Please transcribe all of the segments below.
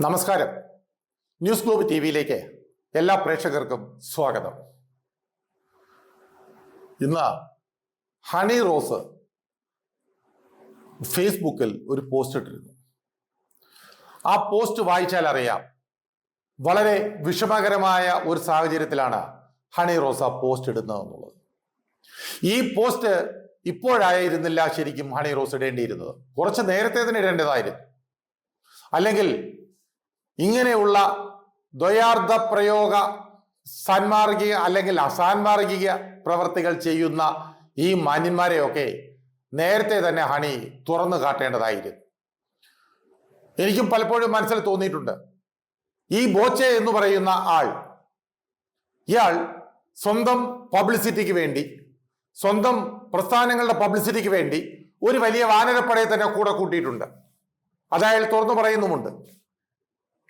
നമസ്കാരം. News globe ടിവിയിലേക്ക് എല്ലാ പ്രേക്ഷകർക്കും സ്വാഗതം. ഇന്ന് ഹണി റോസ് ഫേസ്ബുക്കിൽ ഒരു പോസ്റ്റ് ഇട്ടിരുന്നു. ആ പോസ്റ്റ് വായിച്ചാൽ അറിയാം, വളരെ വിഷമകരമായ ഒരു സാഹചര്യത്തിലാണ് ഹണി റോസ് ആ പോസ്റ്റ് ഇടുന്നതെന്നുള്ളത്. ഈ പോസ്റ്റ് ഇപ്പോഴായിരുന്നില്ല ശരിക്കും ഹണി റോസ് ഇടേണ്ടിയിരുന്നത്, കുറച്ച് നേരത്തെ തന്നെ ഇടേണ്ടതായിരുന്നു. അല്ലെങ്കിൽ ഇങ്ങനെയുള്ള ദ്വയാർത്ഥ പ്രയോഗ സാൻമാർഗിക അല്ലെങ്കിൽ അസാൻമാർഗിക പ്രവർത്തികൾ ചെയ്യുന്ന ഈ മാന്യന്മാരെയൊക്കെ നേരത്തെ തന്നെ ഹണി തുറന്നു കാട്ടേണ്ടതായിരുന്നു. എനിക്കും പലപ്പോഴും മനസ്സിൽ തോന്നിയിട്ടുണ്ട്, ഈ ബോച്ചെ എന്ന് പറയുന്ന ആൾ, ഇയാൾ സ്വന്തം പബ്ലിസിറ്റിക്ക് വേണ്ടി, സ്വന്തം പ്രസ്ഥാനങ്ങളുടെ പബ്ലിസിറ്റിക്ക് വേണ്ടി ഒരു വലിയ വാനരപ്പടയെ തന്നെ കൂടെ കൂട്ടിയിട്ടുണ്ട്. അതയാൾ തുറന്നു പറയുന്നുമുണ്ട്.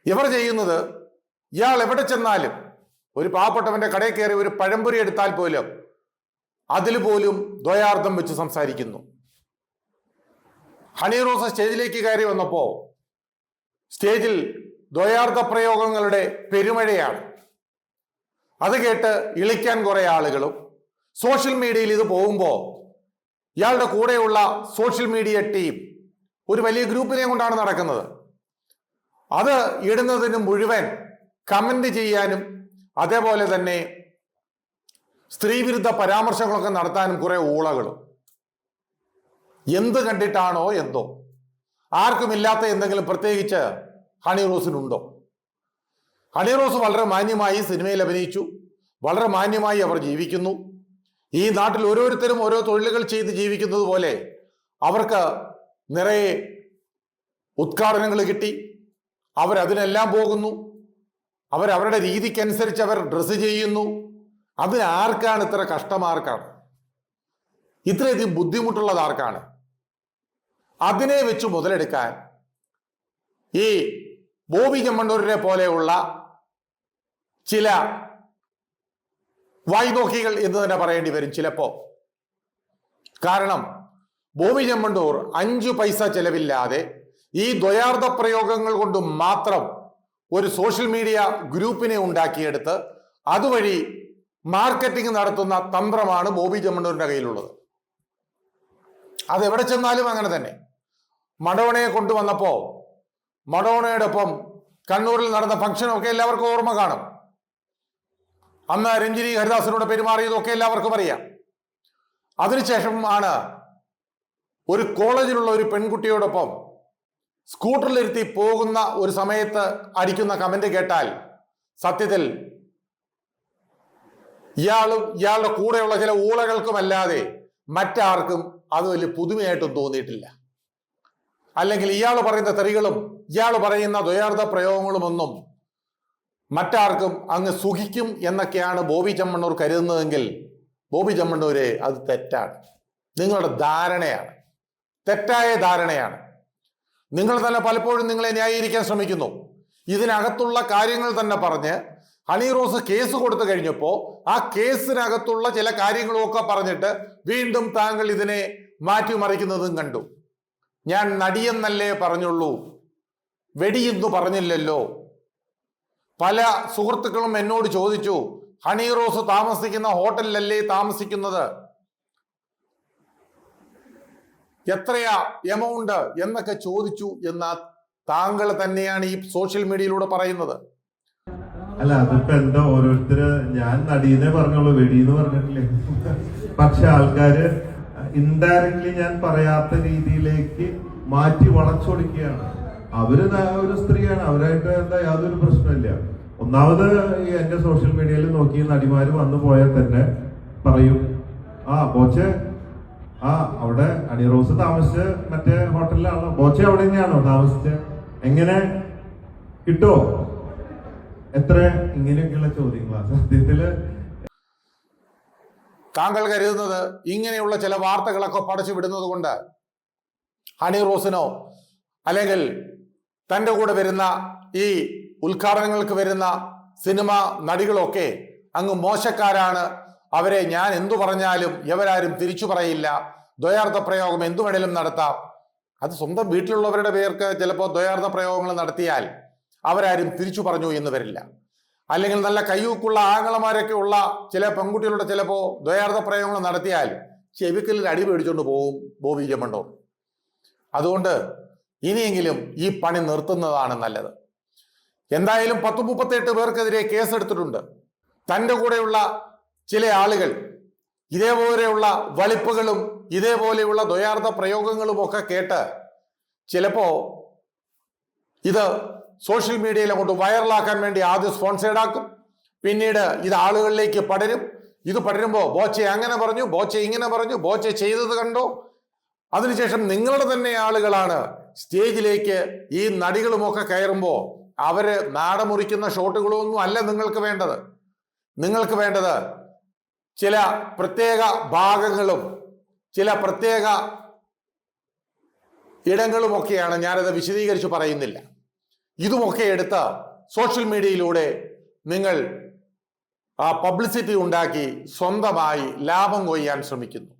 ഇവർ ചെയ്യുന്നത്, ഇയാൾ എവിടെ ചെന്നാലും, ഒരു പാവപ്പെട്ടവന്റെ കടയിൽ കയറി ഒരു പഴംപൊരി എടുത്താൽ പോലും അതിൽ പോലും ദ്വയാർത്ഥം വെച്ച് സംസാരിക്കുന്നു. ഹണി റോസ് സ്റ്റേജിലേക്ക് കയറി വന്നപ്പോ സ്റ്റേജിൽ ദ്വയാർത്ഥ പ്രയോഗങ്ങളുടെ പെരുമഴയാണ്. അത് കേട്ട് ഇളിക്കാൻ കുറെ ആളുകളും, സോഷ്യൽ മീഡിയയിൽ ഇത് പോകുമ്പോൾ ഇയാളുടെ കൂടെയുള്ള സോഷ്യൽ മീഡിയ ടീം ഒരു വലിയ ഗ്രൂപ്പിനെ കൊണ്ടാണ് നടക്കുന്നത്. അത് ഇടുന്നതിന് മുഴുവൻ കമന്റ് ചെയ്യാനും അതേപോലെ തന്നെ സ്ത്രീവിരുദ്ധ പരാമർശങ്ങളൊക്കെ നടത്താനും കുറെ ഊളകളും. എന്ത് കണ്ടിട്ടാണോ എന്തോ, ആർക്കുമില്ലാത്ത എന്തെങ്കിലും പ്രത്യേകിച്ച് ഹണി റോസിനുണ്ടോ? ഹണി റോസ് വളരെ മാന്യമായി സിനിമയിൽ അഭിനയിച്ചു, വളരെ മാന്യമായി അവർ ജീവിക്കുന്നു. ഈ നാട്ടിൽ ഓരോരുത്തരും ഓരോ തൊഴിലുകൾ ചെയ്ത് ജീവിക്കുന്നത് പോലെ അവർക്ക് നിറയെ ഉദ്ഘാടനങ്ങൾ കിട്ടി, അവരതിനെല്ലാം പോകുന്നു, അവരവരുടെ രീതിക്കനുസരിച്ച് അവർ ഡ്രസ്സ് ചെയ്യുന്നു. അതിനാർക്കാണ് ഇത്ര കഷ്ടമാർക്കാണ്, ഇത്രയധികം ബുദ്ധിമുട്ടുള്ളത് ആർക്കാണ്? അതിനെ വെച്ച് മുതലെടുക്കാൻ ഈ ബോബി ചെമ്മണ്ണൂരിനെ പോലെയുള്ള ചില വായ്നോക്കികൾ എന്ന് തന്നെ പറയേണ്ടി വരും ചിലപ്പോ. കാരണം ബോബി ചെമ്മണ്ണൂർ 5 പൈസ ചെലവില്ലാതെ ഈ ദ്വയാർത്ഥ പ്രയോഗങ്ങൾ കൊണ്ട് മാത്രം ഒരു സോഷ്യൽ മീഡിയ ഗ്രൂപ്പിനെ ഉണ്ടാക്കിയെടുത്ത് അതുവഴി മാർക്കറ്റിംഗ് നടത്തുന്ന തന്ത്രമാണ് ബോബി ചെമ്മണ്ണൂരിന്റെ കയ്യിലുള്ളത്. അതെവിടെ ചെന്നാലും അങ്ങനെ തന്നെ. മഡോണയെ കൊണ്ടുവന്നപ്പോ മഡോണയോടൊപ്പം കണ്ണൂരിൽ നടന്ന ഫംഗ്ഷനൊക്കെ എല്ലാവർക്കും ഓർമ്മ കാണും. അന്ന് രഞ്ജിനി ഹരിദാസിനോട് പെരുമാറിയതൊക്കെ എല്ലാവർക്കും അറിയാം. അതിനുശേഷം ആണ് ഒരു കോളേജിലുള്ള ഒരു പെൺകുട്ടിയോടൊപ്പം സ്കൂട്ടറിലിരുത്തി പോകുന്ന ഒരു സമയത്ത് അടിക്കുന്ന കമന്റ് കേട്ടാൽ സത്യത്തിൽ ഇയാളുടെ കൂടെയുള്ള ചില ഊളകൾക്കുമല്ലാതെ മറ്റാർക്കും അത് വലിയ പുതുമയായിട്ടും തോന്നിയിട്ടില്ല. അല്ലെങ്കിൽ ഇയാൾ പറയുന്ന തെറികളും ഇയാൾ പറയുന്ന ദ്വയാർത്ഥ പ്രയോഗങ്ങളുമൊന്നും മറ്റാർക്കും അങ്ങ് സുഖിക്കും എന്നൊക്കെയാണ് ബോബി ചെമ്മണ്ണൂർ കരുതുന്നതെങ്കിൽ ബോബി ചെമ്മണ്ണൂരെ അത് തെറ്റാണ്. നിങ്ങളുടെ ധാരണയാണ്, തെറ്റായ ധാരണയാണ്. നിങ്ങൾ തന്നെ പലപ്പോഴും നിങ്ങളെ ന്യായീകരിക്കാൻ ശ്രമിക്കുന്നു. ഇതിനകത്തുള്ള കാര്യങ്ങൾ തന്നെ പറഞ്ഞ് ഹണി റോസ് കേസ് കൊടുത്തു കഴിഞ്ഞപ്പോൾ ആ കേസിനകത്തുള്ള ചില കാര്യങ്ങളൊക്കെ പറഞ്ഞിട്ട് വീണ്ടും താങ്കൾ ഇതിനെ മാറ്റിമറിക്കുന്നതും കണ്ടു. ഞാൻ നടിയെന്നല്ലേ പറഞ്ഞുള്ളൂ, വെടിയെന്നു പറഞ്ഞില്ലല്ലോ. പല സുഹൃത്തുക്കളും എന്നോട് ചോദിച്ചു, ഹണി റോസ് താമസിക്കുന്ന ഹോട്ടലിലല്ലേ താമസിക്കുന്നത്, എത്രയാ എമൗണ്ട് എന്നൊക്കെ ചോദിച്ചു എന്ന താങ്കൾ തന്നെയാണ് ഈ സോഷ്യൽ മീഡിയയിലൂടെ പറയുന്നത്. അല്ല, അതിപ്പോ എന്താ, ഓരോരുത്തര് ഞാൻ നടീനെ പറഞ്ഞോളൂ, വെടിയെന്ന് പറഞ്ഞിട്ടില്ലേ. പക്ഷെ ആൾക്കാര് ഇൻഡയറക്ട്ലി ഞാൻ പറയാത്ത രീതിയിലേക്ക് മാറ്റി വളച്ചൊടുക്കുകയാണ്. അവര് ഒരു സ്ത്രീയാണ്, അവരായിട്ട് എന്താ യാതൊരു പ്രശ്നമില്ല. ഒന്നാമത് ഈ എന്റെ സോഷ്യൽ മീഡിയയിൽ നോക്കി നടിമാര് വന്നു പോയാൽ തന്നെ പറയും, ബോച്ചെ അവിടെ ഹണി റോസ് താമസിച്ച് മറ്റേ ഹോട്ടലിലാണോ, ബോച്ചെ അവിടെ തന്നെയാണോ താമസിച്ച്, എങ്ങനെ കിട്ടുമോ, എത്ര, ഇങ്ങനെയൊക്കെയുള്ള ചോദ്യങ്ങളാണ് സത്യത്തില്. താങ്കൾ കരുതുന്നത് ഇങ്ങനെയുള്ള ചില വാർത്തകളൊക്കെ പടച്ചു വിടുന്നത് കൊണ്ട് ഹണി റോസിനോ അല്ലെങ്കിൽ തൻ്റെ കൂടെ വരുന്ന ഈ ഉദ്ഘാടനങ്ങൾക്ക് വരുന്ന സിനിമ നടികളൊക്കെ അങ്ങ് മോശക്കാരാണ്, അവരെ ഞാൻ എന്തു പറഞ്ഞാലും എവരാരും തിരിച്ചു പറയില്ല, ദ്വയാർത്ഥ പ്രയോഗം എന്തു വേണേലും നടത്താം. അത് സ്വന്തം വീട്ടിലുള്ളവരുടെ പേർക്ക് ചിലപ്പോൾ ദ്വയാർത്ഥ പ്രയോഗങ്ങൾ നടത്തിയാൽ അവരാരും തിരിച്ചു പറഞ്ഞു എന്ന് വരില്ല. അല്ലെങ്കിൽ നല്ല കയ്യൂക്കുള്ള ആങ്ങളമാരൊക്കെ ഉള്ള ചില പെൺകുട്ടികളുടെ ചിലപ്പോൾ ദ്വയാർത്ഥ പ്രയോഗങ്ങൾ നടത്തിയാൽ ചെവിക്കലിൽ അടി പേടിച്ചുകൊണ്ട് പോകും ബോബി ചെമ്മണ്ണൂർ. അതുകൊണ്ട് ഇനിയെങ്കിലും ഈ പണി നിർത്തുന്നതാണ് നല്ലത്. എന്തായാലും 10-38 പേർക്കെതിരെ കേസെടുത്തിട്ടുണ്ട്. തൻ്റെ കൂടെയുള്ള ചില ആളുകൾ ഇതേപോലെയുള്ള വളിപ്പുകളും ഇതേപോലെയുള്ള ദ്വയാർത്ഥ പ്രയോഗങ്ങളും ഒക്കെ കേട്ട് ചിലപ്പോ ഇത് സോഷ്യൽ മീഡിയയിൽ കൊണ്ട് വൈറലാക്കാൻ വേണ്ടി ആദ്യം സ്പോൺസേർഡ് ആക്കും. പിന്നീട് ഇത് ആളുകളിലേക്ക് പടരും. ഇത് പടരുമ്പോൾ ബോച്ചെ അങ്ങനെ പറഞ്ഞു, ബോച്ചെ ഇങ്ങനെ പറഞ്ഞു, ബോച്ചെ ചെയ്തത് കണ്ടോ. അതിനുശേഷം നിങ്ങളുടെ തന്നെ ആളുകളാണ് സ്റ്റേജിലേക്ക് ഈ നടികളുമൊക്കെ കയറുമ്പോൾ അവര് നാടമുറിക്കുന്ന ഷോട്ടുകളൊന്നും അല്ല നിങ്ങൾക്ക് വേണ്ടത്. നിങ്ങൾക്ക് വേണ്ടത് ചില പ്രത്യേക ഭാഗങ്ങളും ചില പ്രത്യേക ഇടങ്ങളുമൊക്കെയാണ്. ഞാനത് വിശദീകരിച്ച് പറയുന്നില്ല. ഇതുമൊക്കെ എടുത്ത് സോഷ്യൽ മീഡിയയിലൂടെ നിങ്ങൾ ആ പബ്ലിസിറ്റി ഉണ്ടാക്കി സ്വന്തമായി ലാഭം കൊയ്യാൻ ശ്രമിക്കുന്നു.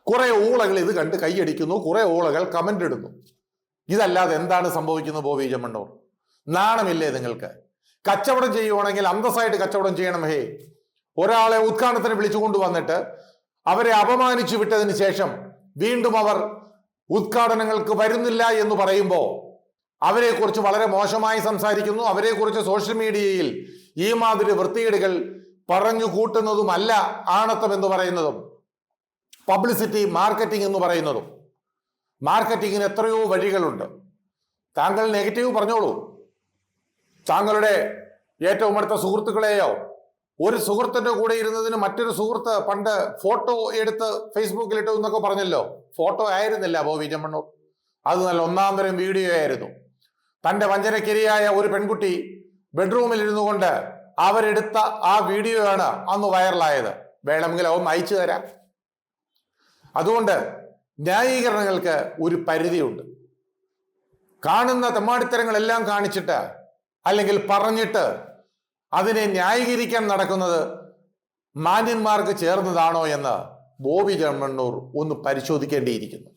കുറെ ഊളകൾ ഇത് കണ്ട് കൈയടിക്കുന്നു, കുറെ ഊളകൾ കമന്റ് ഇടുന്നു. ഇതല്ലാതെ എന്താണ് സംഭവിക്കുന്നത്? ബോബി ചെമ്മണ്ണൂർ, നാണമില്ലേ നിങ്ങൾക്ക്? കച്ചവടം ചെയ്യുവാണെങ്കിൽ അന്തസ്സായിട്ട് കച്ചവടം ചെയ്യണം. ഹേ, ഒരാളെ ഉദ്ഘാടനത്തിന് വിളിച്ചുകൊണ്ട് വന്നിട്ട് അവരെ അപമാനിച്ചു വിട്ടതിന് ശേഷം വീണ്ടും അവർ ഉദ്ഘാടനങ്ങൾക്ക് വരുന്നില്ല എന്ന് പറയുമ്പോൾ അവരെക്കുറിച്ച് വളരെ മോശമായി സംസാരിക്കുന്നു. അവരെക്കുറിച്ച് സോഷ്യൽ മീഡിയയിൽ ഈ മാതിരി വൃത്തികേടുകൾ പറഞ്ഞു കൂട്ടുന്നതുമല്ല ആണത്തം എന്ന് പറയുന്നതും പബ്ലിസിറ്റി മാർക്കറ്റിംഗ് എന്ന് പറയുന്നതും. മാർക്കറ്റിങ്ങിന് എത്രയോ വഴികളുണ്ട്. താങ്കൾ നെഗറ്റീവ് പറഞ്ഞോളൂ. താങ്കളുടെ ഏറ്റവും അടുത്ത സുഹൃത്തുക്കളെയോ, ഒരു സുഹൃത്തിന്റെ കൂടെ ഇരുന്നതിന് മറ്റൊരു സുഹൃത്ത് പണ്ട് ഫോട്ടോ എടുത്ത് ഫേസ്ബുക്കിൽ ഇട്ടു എന്നൊക്കെ പറഞ്ഞല്ലോ. ഫോട്ടോ ആയിരുന്നില്ല ബോബി ചെമ്മണ്ണൂർ, അത് നല്ല ഒന്നാം തരം വീഡിയോ ആയിരുന്നു. തന്റെ വഞ്ചനക്കിരയായ ഒരു പെൺകുട്ടി ബെഡ്റൂമിൽ ഇരുന്നു കൊണ്ട് അവരെടുത്ത ആ വീഡിയോ ആണ് അന്ന് വൈറലായത്. വേണമെങ്കിൽ അവൻ അയച്ചു തരാം. അതുകൊണ്ട് ന്യായീകരണങ്ങൾക്ക് ഒരു പരിധിയുണ്ട്. കാണുന്ന തെമ്മാടിത്തരങ്ങളെല്ലാം കാണിച്ചിട്ട് അല്ലെങ്കിൽ പറഞ്ഞിട്ട് അതിനെ ന്യായീകരിക്കാൻ നടക്കുന്നത് മാന്യന്മാർക്ക് ചേർന്നതാണോ എന്ന് ബോബി ചെമ്മണ്ണൂർ ഒന്ന് പരിശോധിക്കേണ്ടിയിരിക്കുന്നു.